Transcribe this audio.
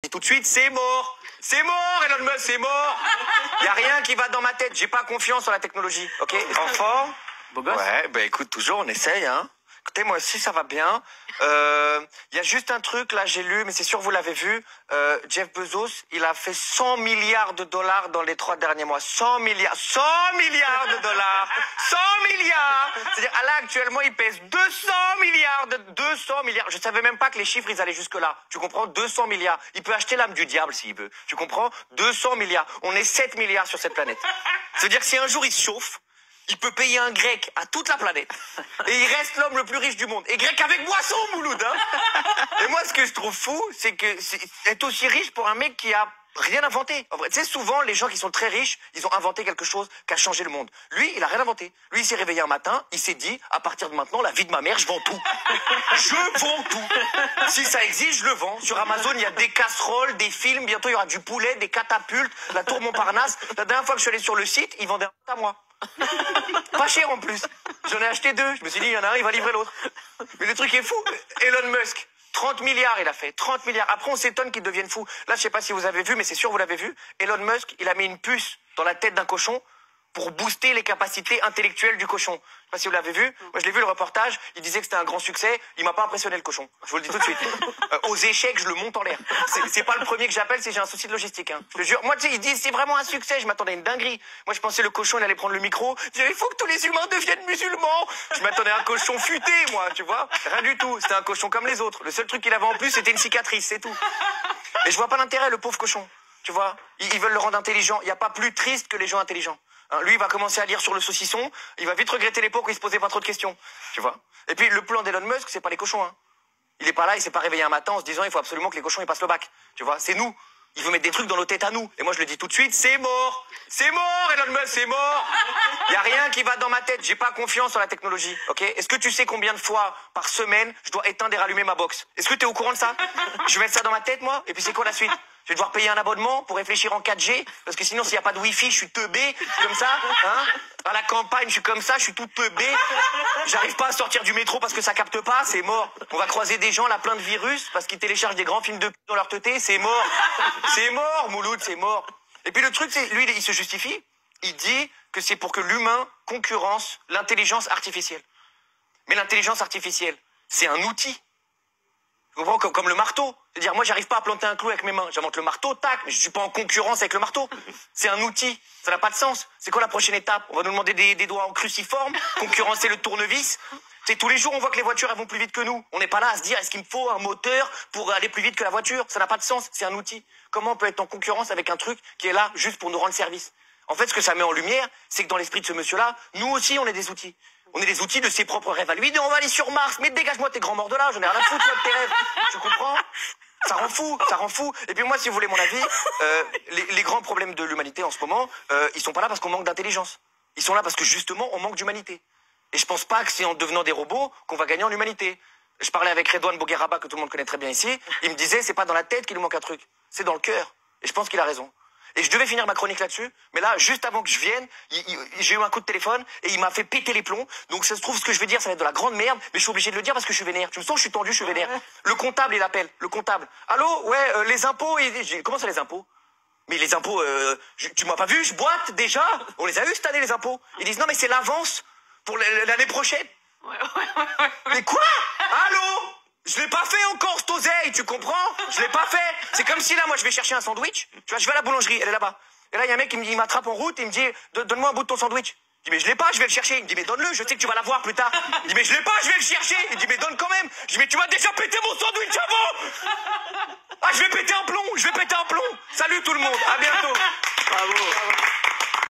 Et tout de suite, c'est mort. C'est mort, Elon Musk, c'est mort. Il y a rien qui va dans ma tête. J'ai pas confiance en la technologie. Ok, enfant. Beau gosse. Ouais, bah écoute, toujours on essaye, hein. Écoutez, moi aussi ça va bien. Il y a juste un truc là, j'ai lu, mais c'est sûr vous l'avez vu. Jeff Bezos, il a fait 100 milliards de dollars dans les 3 derniers mois. 100 milliards de dollars. 100 milliards. C'est-à-dire, là actuellement, il pèse 200 milliards. Je savais même pas que les chiffres ils allaient jusque là. Tu comprends? 200 milliards. Il peut acheter l'âme du diable s'il veut. Tu comprends? 200 milliards. On est 7 milliards sur cette planète. C'est-à-dire que si un jour il se chauffe, il peut payer un grec à toute la planète. Et il reste l'homme le plus riche du monde. Et grec avec boisson, Mouloud, hein. Et moi, ce que je trouve fou, c'est que être aussi riche pour un mec qui a rien inventé. En vrai, tu sais, souvent, les gens qui sont très riches, ils ont inventé quelque chose qui a changé le monde. Lui, il a rien inventé. Lui, il s'est réveillé un matin, il s'est dit, à partir de maintenant, la vie de ma mère, je vends tout. Je vends tout. Si ça existe, je le vends. Sur Amazon, il y a des casseroles, des films, bientôt il y aura du poulet, des catapultes, la tour Montparnasse. La dernière fois que je suis allé sur le site, ils vendaient un à moi. Pas cher en plus. J'en ai acheté 2. Je me suis dit, il y en a un, il va livrer l'autre. Mais le truc est fou. Elon Musk, 30 milliards il a fait. 30 milliards. Après, on s'étonne qu'il devienne fou. Là, je sais pas si vous avez vu, mais c'est sûr vous l'avez vu. Elon Musk, il a mis une puce dans la tête d'un cochon pour booster les capacités intellectuelles du cochon. Je sais pas si vous l'avez vu. Moi, je l'ai vu le reportage. Il disait que c'était un grand succès. Il m'a pas impressionné le cochon. Je vous le dis tout de suite. Aux échecs, je le monte en l'air. C'est pas le premier que j'appelle si j'ai un souci de logistique. Hein. Je te jure. Moi, tu sais, ils disent c'est vraiment un succès. Je m'attendais à une dinguerie. Moi, je pensais le cochon, il allait prendre le micro. Je disais, il faut que tous les humains deviennent musulmans. Je m'attendais à un cochon futé, moi, tu vois. Rien du tout. C'était un cochon comme les autres. Le seul truc qu'il avait en plus, c'était une cicatrice, c'est tout. Et je vois pas l'intérêt, le pauvre cochon. Tu vois. Ils veulent le rendre intelligent. Il y a pas plus triste que les gens intelligents. Hein, lui, il va commencer à lire sur le saucisson. Il va vite regretter l'époque où il se posait pas trop de questions. Tu vois. Et puis, le plan d'Elon Musk, c'est pas les cochons, hein. Il est pas là, il s'est pas réveillé un matin en se disant, il faut absolument que les cochons, ils passent le bac. Tu vois. C'est nous. Il veut mettre des trucs dans nos têtes à nous. Et moi, je le dis tout de suite, c'est mort. C'est mort, Elon Musk, c'est mort. Il y a rien qui va dans ma tête. J'ai pas confiance en la technologie. Ok. Est-ce que tu sais combien de fois par semaine je dois éteindre et rallumer ma box? Est-ce que tu es au courant de ça? Je vais mettre ça dans ma tête, moi. Et puis, c'est quoi la suite? Je vais devoir payer un abonnement pour réfléchir en 4G, parce que sinon, s'il n'y a pas de Wi-Fi, je suis teubé, comme ça, hein. À la campagne, je suis comme ça, je suis tout teubé. J'arrive pas à sortir du métro parce que ça capte pas, c'est mort. On va croiser des gens là plein de virus parce qu'ils téléchargent des grands films de dans leur teuté, c'est mort. C'est mort, Mouloud, c'est mort. Et puis le truc, c'est, lui, il se justifie. Il dit que c'est pour que l'humain concurrence l'intelligence artificielle. Mais l'intelligence artificielle, c'est un outil. Tu comprends, comme le marteau. C'est-à-dire, moi, j'arrive pas à planter un clou avec mes mains. J'invente le marteau, tac, mais je suis pas en concurrence avec le marteau. C'est un outil. Ça n'a pas de sens. C'est quoi la prochaine étape? On va nous demander des doigts en cruciforme, concurrencer le tournevis. C'est tous les jours, on voit que les voitures, elles vont plus vite que nous. On n'est pas là à se dire, est-ce qu'il me faut un moteur pour aller plus vite que la voiture? Ça n'a pas de sens. C'est un outil. Comment on peut être en concurrence avec un truc qui est là juste pour nous rendre service? En fait, ce que ça met en lumière, c'est que dans l'esprit de ce monsieur-là, nous aussi, on est des outils. On est des outils de ses propres rêves à lui. On va aller sur Mars, mais dégage-moi tes grands morts de là, j'en ai rien à foutre de tes rêves. Tu comprends? Ça rend fou, ça rend fou. Et puis moi, si vous voulez mon avis, les grands problèmes de l'humanité en ce moment, ils sont pas là parce qu'on manque d'intelligence. Ils sont là parce que justement, on manque d'humanité. Et je pense pas que c'est en devenant des robots qu'on va gagner en humanité. Je parlais avec Redouane Bougueraba, que tout le monde connaît très bien ici. Il me disait, c'est pas dans la tête qu'il nous manque un truc, c'est dans le cœur. Et je pense qu'il a raison. Et je devais finir ma chronique là-dessus, mais là, juste avant que je vienne, j'ai eu un coup de téléphone et il m'a fait péter les plombs. Donc ça se trouve, ce que je vais dire, ça va être de la grande merde, mais je suis obligé de le dire parce que je suis vénère. Tu me sens, je suis tendu, je suis vénère. Le comptable, il appelle, le comptable. Allô, ouais, les impôts, comment ça les impôts? Mais les impôts, tu m'as pas vu, je boite déjà. On les a eu cette année, les impôts. Ils disent, non mais c'est l'avance pour l'année prochaine. Mais quoi? Allô? Je l'ai pas fait encore, cette oseille, tu comprends? Je l'ai pas fait. C'est comme si là, moi, je vais chercher un sandwich. Tu vois, je vais à la boulangerie, elle est là-bas. Et là, il y a un mec, il m'attrape en route, il me dit, donne-moi un bout de ton sandwich. Je dis, mais je l'ai pas, je vais le chercher. Il me dit, mais donne-le, je sais que tu vas l'avoir plus tard. Je dis, mais je l'ai pas, je vais le chercher. Il me dit, mais donne quand même. Je dis, mais tu m'as déjà pété mon sandwich avant. Ah, je vais péter un plomb, je vais péter un plomb. Salut tout le monde, à bientôt. Bravo.